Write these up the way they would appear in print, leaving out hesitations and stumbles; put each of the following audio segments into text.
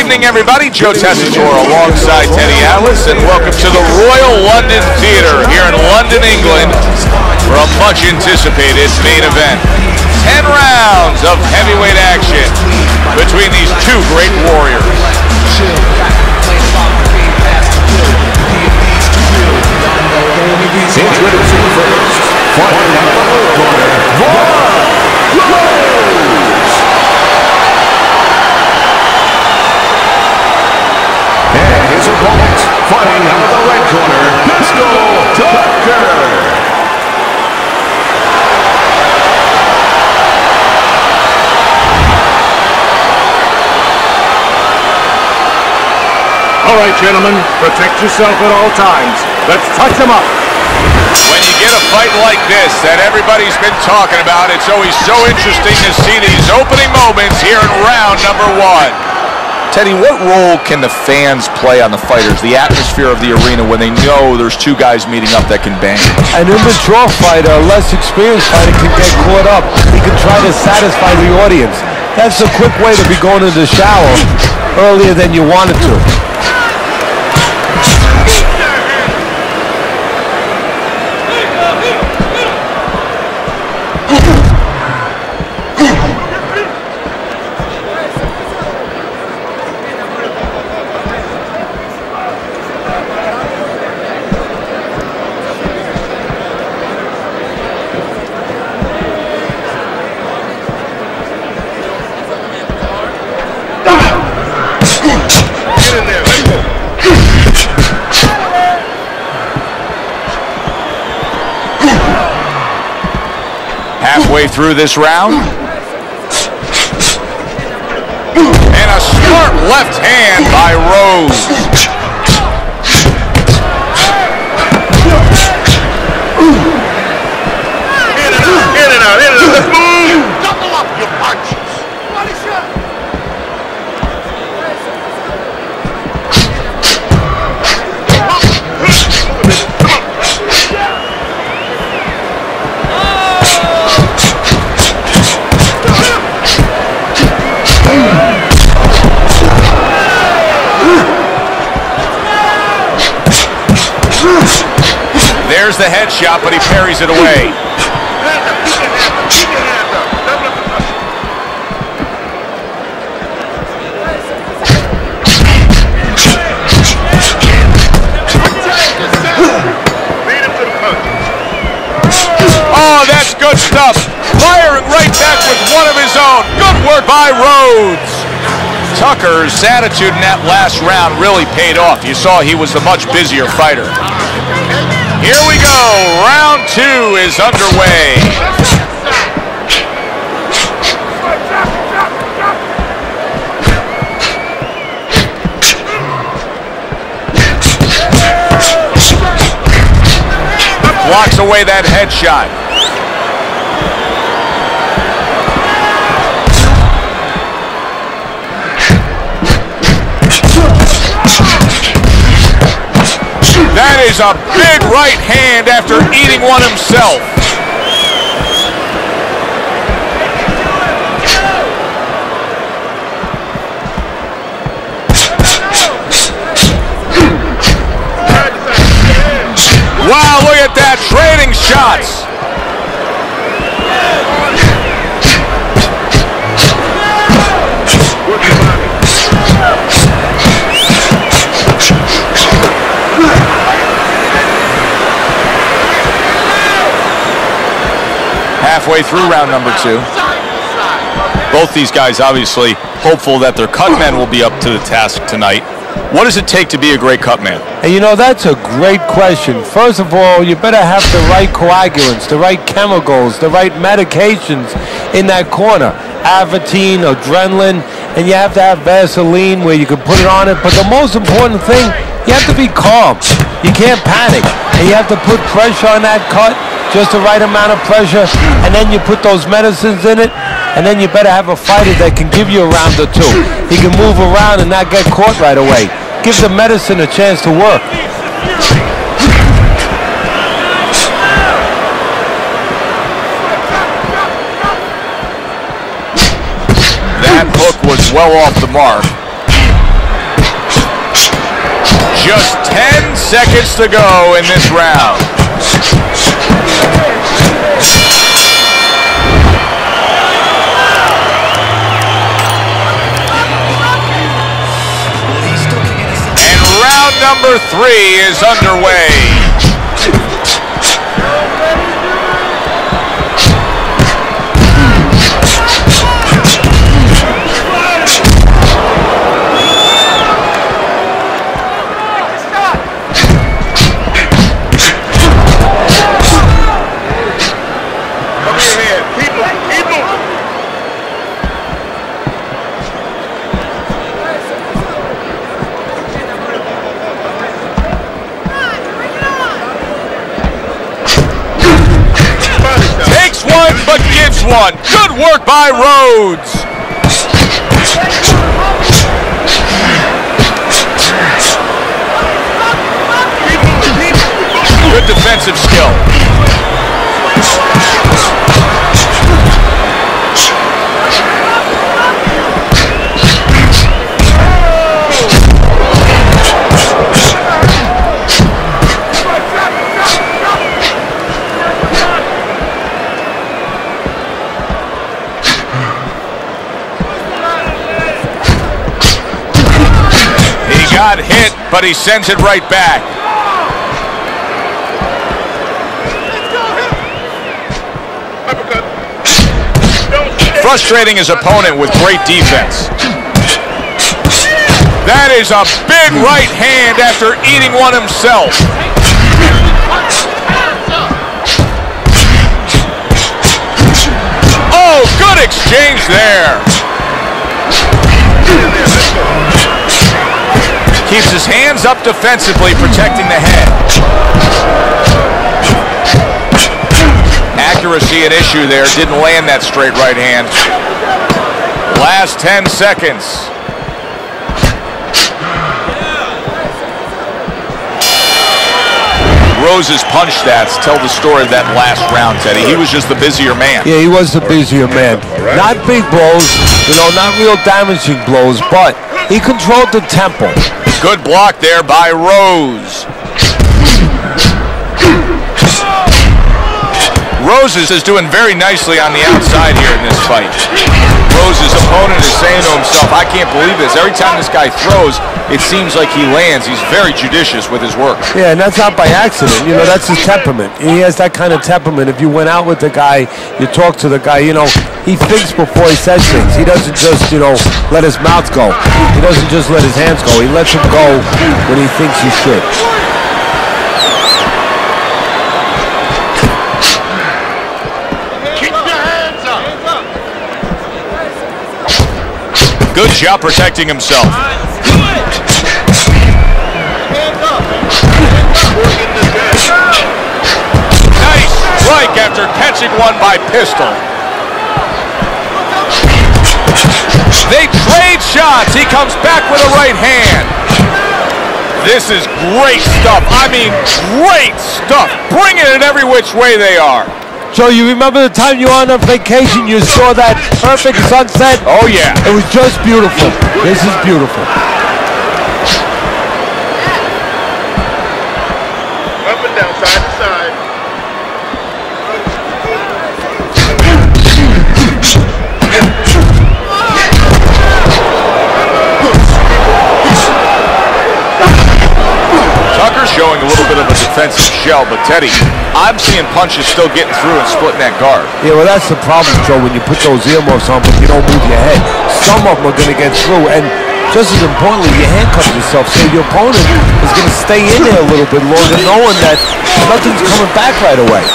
evening, everybody. Joe Tessitore alongside Teddy Atlas, and welcome to the Royal London Theatre here in London, England, for a much-anticipated main event. 10 rounds of heavyweight action between these two great warriors. Introducing first, fighting out of the lower corner, and his opponent, fighting out of the red corner, Pistol Tucker. All right, gentlemen, protect yourself at all times. Let's touch them up. When you get a fight like this that everybody's been talking about, it's always so interesting to see these opening moments here in round number one. Teddy, what role can the fans play on the fighters, the atmosphere of the arena, when they know there's two guys meeting up that can bang? An immature fighter, a less experienced fighter, can get caught up. He can try to satisfy the audience. That's a quick way to be going to the shower earlier than you wanted to. Halfway through this round. And a smart left hand by Rose. In and out, let's move! Double up your punches! There's the headshot, but he parries it away. Oh, that's good stuff. Firing right back with one of his own. Good work by Rhodes. Tucker's attitude in that last round really paid off. You saw he was the much busier fighter. Here we go. Round two is underway. Blocks away that headshot. That is a big right hand after eating one himself. Wow, look at that, trading shots. Halfway through round number two. Both these guys obviously hopeful that their cut men will be up to the task tonight. What does it take to be a great cut man? And you know, that's a great question. First of all, you better have the right coagulants, the right chemicals, the right medications in that corner. Avatine, adrenaline, and you have to have Vaseline where you can put it on it. But the most important thing, you have to be calm. You can't panic. And you have to put pressure on that cut, just the right amount of pressure, and then you put those medicines in it, and then you better have a fighter that can give you a round or two. He can move around and not get caught right away. Give the medicine a chance to work. That hook was well off the mark. Just 10 seconds to go in this round. And round number 3 is underway. But gives one. Good work by Rhodes. Good defensive skill. Got hit, but he sends it right back. Frustrating his opponent with great defense. That is a big right hand after eating one himself. Oh, good exchange there. Keeps his hands up defensively, protecting the head. Accuracy an issue there. Didn't land that straight right hand. Last 10 seconds. Rose's punch stats tell the story of that last round, Teddy. He was just the busier man. Yeah, he was the busier man. Not big blows, not real damaging blows, but he controlled the tempo. Good block there by Rose. Rose is doing very nicely on the outside here in this fight. Rose's opponent is saying to himself, I can't believe this. Every time this guy throws, it seems like he lands. He's very judicious with his work. Yeah, and that's not by accident. That's his temperament. He has that kind of temperament. If you went out with the guy, you talk to the guy, he thinks before he says things. He doesn't just, let his mouth go. He doesn't just let his hands go. He lets them go when he thinks he should. Good job protecting himself. Nice strike after catching one by pistol. They trade shots. He comes back with a right hand. This is great stuff. I mean, great stuff. Bringing it every which way they are. Joe, you remember the time you were on vacation, you saw that perfect sunset? Oh, yeah. It was just beautiful. This is beautiful. Up and down, side to side. Tucker's showing a little bit of a defensive shell, but Teddy, I'm seeing punches still getting through and splitting that guard. Yeah, well, that's the problem, Joe, when you put those earmuffs on, but you don't move your head. Some of them are going to get through, and just as importantly, you handcuff yourself, so your opponent is going to stay in there a little bit longer, knowing that nothing's coming back right away.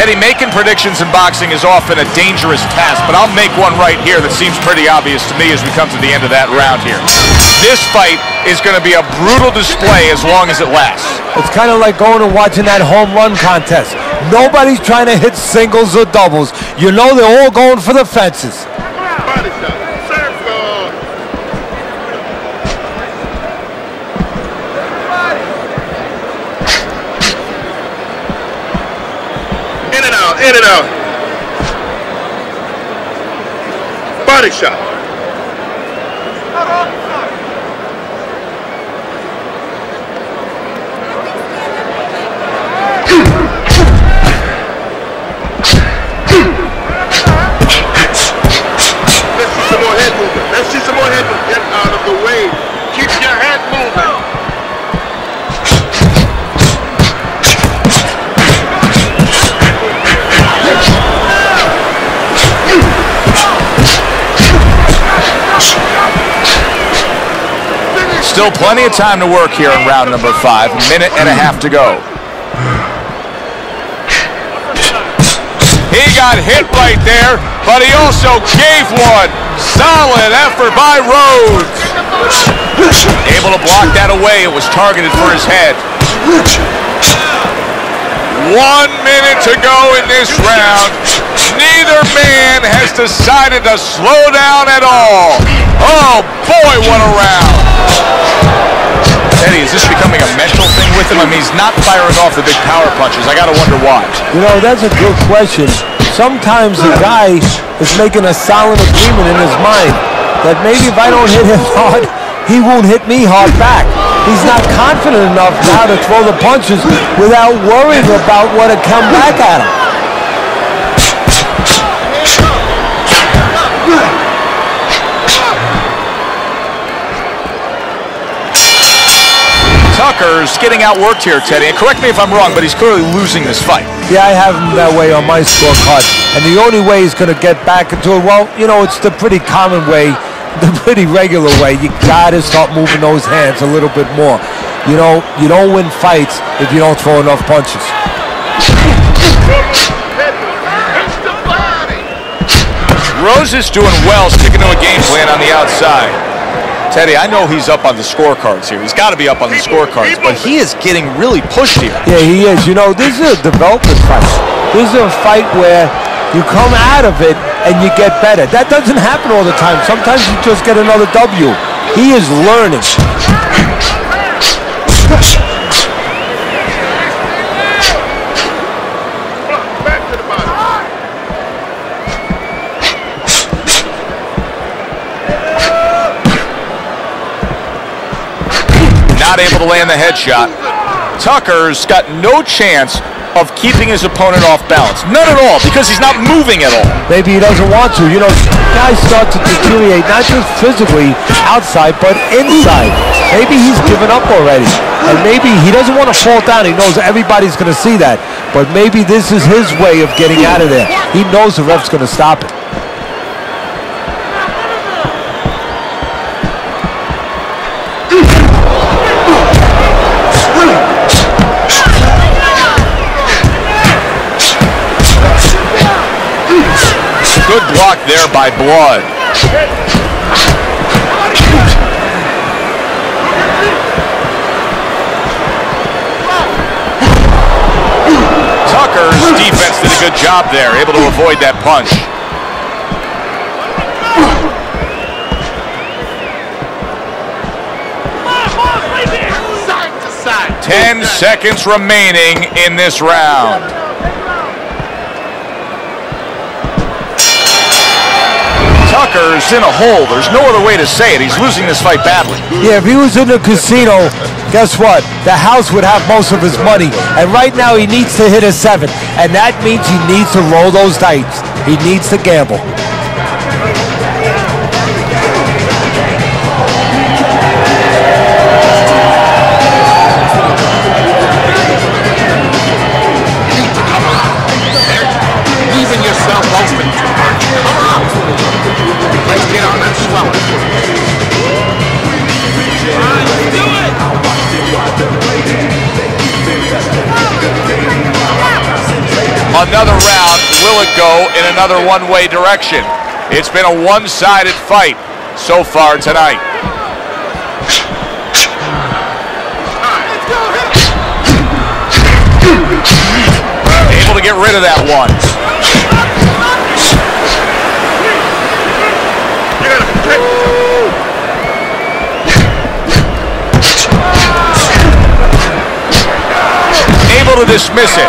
Teddy, making predictions in boxing is often a dangerous task, but I'll make one right here that seems pretty obvious to me as we come to the end of that round here. This fight is going to be a brutal display as long as it lasts. It's kind of like going and watching that home run contest. Nobody's trying to hit singles or doubles. They're all going for the fences. Body shot. Circle. In and out, in and out. body shot. Let's see some more head movement. Get out of the way. Keep your head moving. Still plenty of time to work here in round number 5. A minute and a half to go. He got hit right there, but he also gave one. Solid effort by Rhodes. Able to block that away. It was targeted for his head. 1 minute to go in this round. Neither man has decided to slow down at all. Oh boy, what a round. Eddie, is this becoming a mental thing with him? I mean, he's not firing off the big power punches. I gotta wonder why. You know, that's a good question. Sometimes the guy is making a solid agreement in his mind that maybe if I don't hit him hard, he won't hit me hard back. He's not confident enough now to throw the punches without worrying about what will come back at him. Tucker's getting outworked here, Teddy. And correct me if I'm wrong, but he's clearly losing this fight. Yeah, I have him that way on my scorecard. And the only way he's going to get back into it, well, you know, it's the pretty common way, the pretty regular way. You got to start moving those hands a little bit more. You know, you don't win fights if you don't throw enough punches. Rose is doing well, sticking to a game plan on the outside. Teddy, I know he's up on the scorecards here. He's got to be up on the scorecards, but he is getting really pushed here. Yeah, he is. You know, this is a development fight. This is a fight where you come out of it and you get better. That doesn't happen all the time. Sometimes you just get another W. He is learning. Not able to land the headshot. Tucker's got no chance of keeping his opponent off balance. None at all, because he's not moving at all. Maybe he doesn't want to. You know, guys start to deteriorate, not just physically outside, but inside. Maybe he's given up already. And maybe he doesn't want to fall down. He knows everybody's going to see that. But maybe this is his way of getting out of there. He knows the ref's going to stop it. Good block there by Blood. Tucker's defense did a good job there, able to avoid that punch. Side to side. 10 seconds remaining in this round. Tucker's in a hole. There's no other way to say it. He's losing this fight badly. Yeah, if he was in the casino, guess what? The house would have most of his money. And right now he needs to hit a 7. And that means he needs to roll those dice. He needs to gamble. Leaving yourself open too much. Come on. Let's get on that swell. Do it! Another round. Will it go in another one-way direction? It's been a one-sided fight so far tonight. Able to get rid of that one. Able to dismiss it.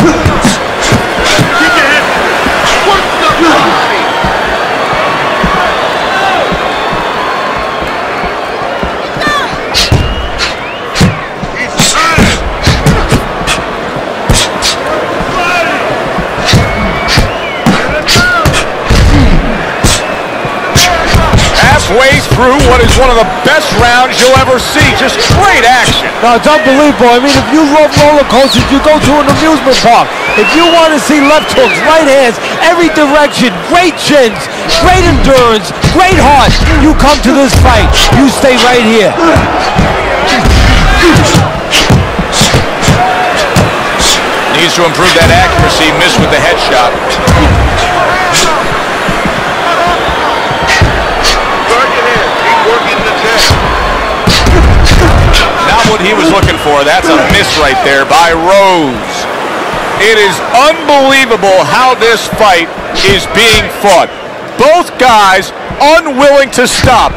halfway through what is one of the best rounds you'll ever see. Just great action. No, it's unbelievable. I mean, if you love roller coasters, you go to an amusement park. If you want to see left hooks, right hands, every direction, great chins, great endurance, great heart, you come to this fight. You stay right here. Needs to improve that accuracy. Missed with the headshot. Not what he was looking for. That's a miss right there by Rose. It is unbelievable how this fight is being fought. Both guys unwilling to stop.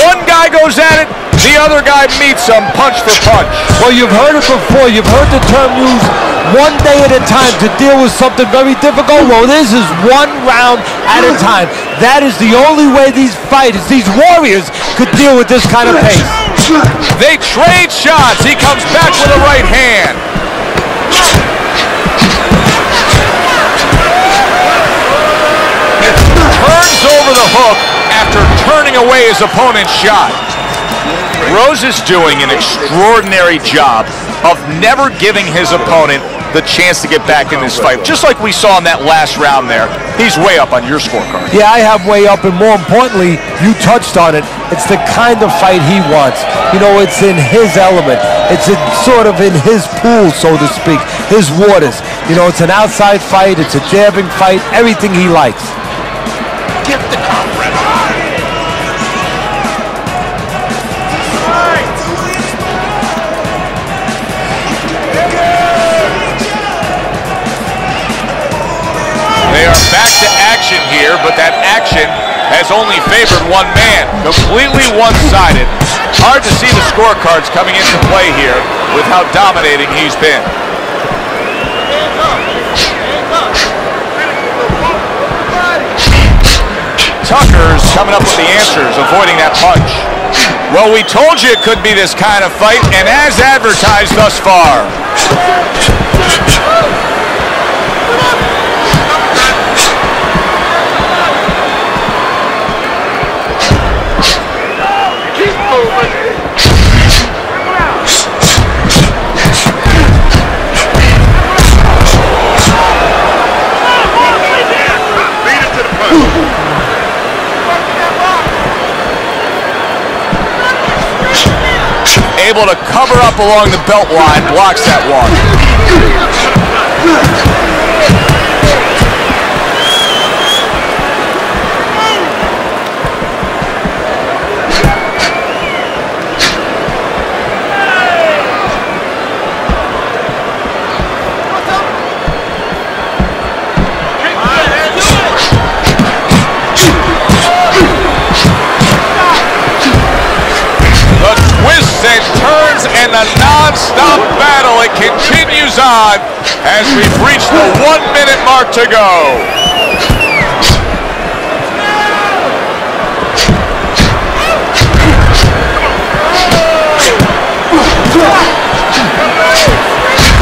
One guy goes at it, the other guy meets him punch for punch. Well, you've heard it before. You've heard the term used, one day at a time to deal with something very difficult. Well, this is one round at a time. That is the only way these fighters, these warriors, could deal with this kind of pace. They trade shots. He comes back with a right hand. Turns over the hook after turning away his opponent's shot. Rose is doing an extraordinary job of never giving his opponent the chance to get back in this fight. Just like we saw in that last round there, he's way up on your scorecard. Yeah, I have way up, and more importantly, you touched on it. It's the kind of fight he wants. You know, it's in his element. It's sort of in his pool, so to speak, his waters. You know, it's an outside fight. It's a jabbing fight. Everything he likes. Get the comrade. They are back to action here, but that action has only favored one man. Completely one-sided. Hard to see the scorecards coming into play here with how dominating he's been. Tucker's coming up with the answers, avoiding that punch. Well, we told you it could be this kind of fight, and as advertised thus far. Able to cover up along the belt line, blocks that one. And turns and the non-stop battle, it continues on as we've reached the 1 minute mark to go.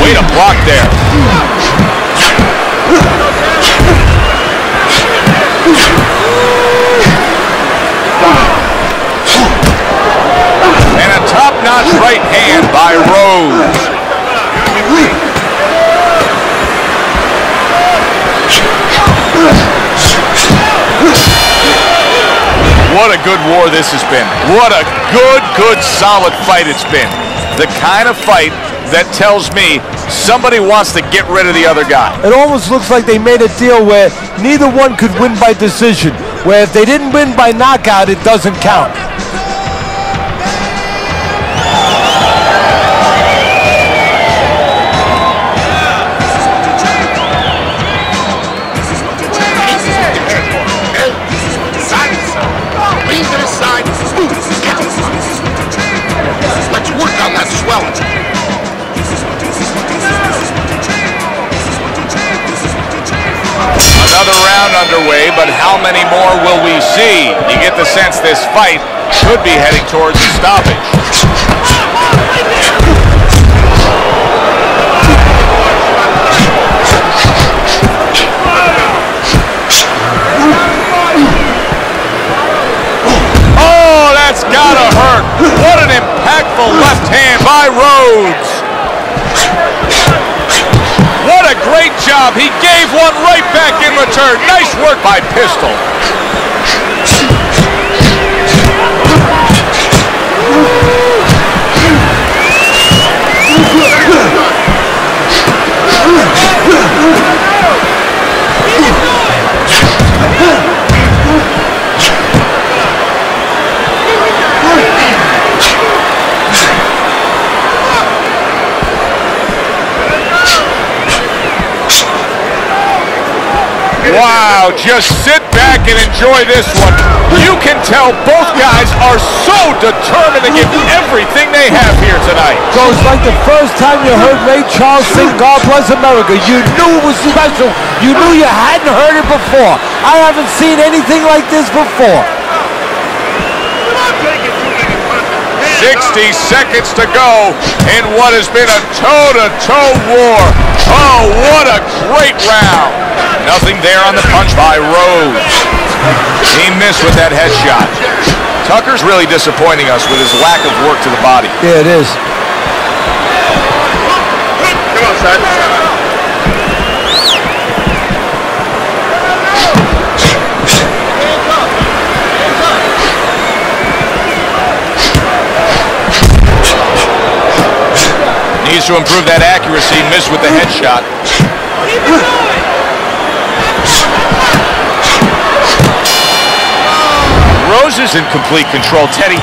Way to block there. And a top-notch right hand by Rose. What a good war this has been. What a good, solid fight it's been. The kind of fight that tells me somebody wants to get rid of the other guy. It almost looks like they made a deal where neither one could win by decision, where if they didn't win by knockout, it doesn't count. Another round underway, but how many more will we see? You get the sense this fight could be heading towards a stoppage. Oh! job. He gave one right back in return. Nice work by Pistol. Wow, just sit back and enjoy this one. You can tell both guys are so determined to give everything they have here tonight. So it's like the first time you heard Ray Charles sing God Bless America. You knew it was special. You knew you hadn't heard it before. I haven't seen anything like this before. 60 seconds to go in what has been a toe-to-toe war. Oh, what a great round. Nothing there on the punch by Rhodes. He missed with that headshot. Tucker's really disappointing us with his lack of work to the body. Yeah, it is. Come on, son. Needs to improve that accuracy. Missed with the headshot. Rose is in complete control. Teddy,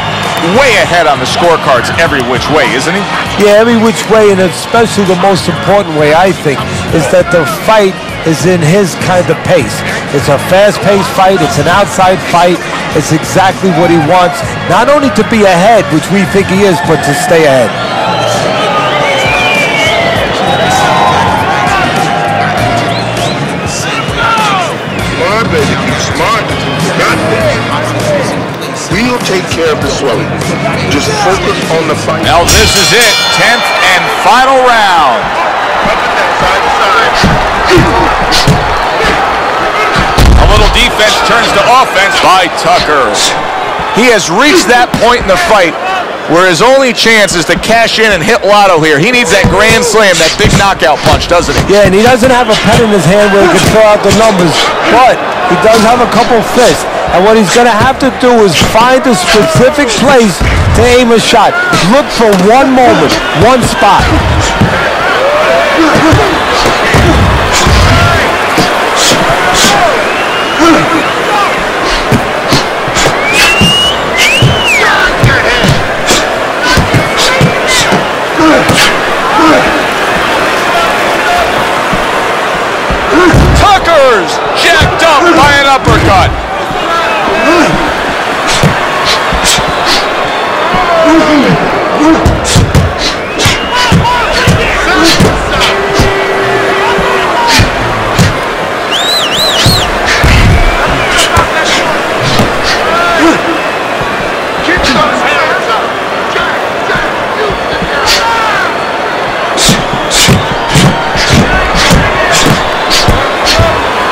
way ahead on the scorecards every which way, isn't he? Yeah, every which way, and especially the most important way, I think, is that the fight is in his kind of pace. It's a fast-paced fight. It's an outside fight. It's exactly what he wants, not only to be ahead, which we think he is, but to stay ahead. Smart, baby. Smart. Got this. We'll take care of the swelling. Just focus on the fight. Now this is it. 10th and final round. Side to side. A little defense turns to offense by Tucker. He has reached that point in the fight where his only chance is to cash in and hit lotto here. He needs that grand slam, that big knockout punch, doesn't he? Yeah, and he doesn't have a pen in his hand where he can throw out the numbers, but he does have a couple fists. And what he's going to have to do is find a specific place to aim a shot. Look for one moment, one spot. Tucker's jacked up by an uppercut.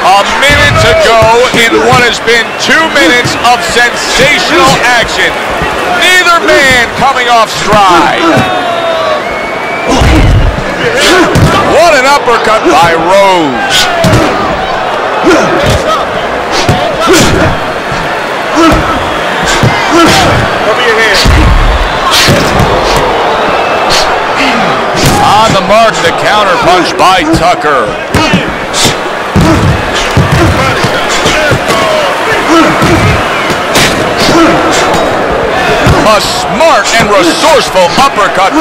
A minute to go in what has been 2 minutes of sensational action. Neither man coming off stride. What an uppercut by Rose. Cover your head. On the mark, the counter punch by Tucker. A smart and resourceful uppercut.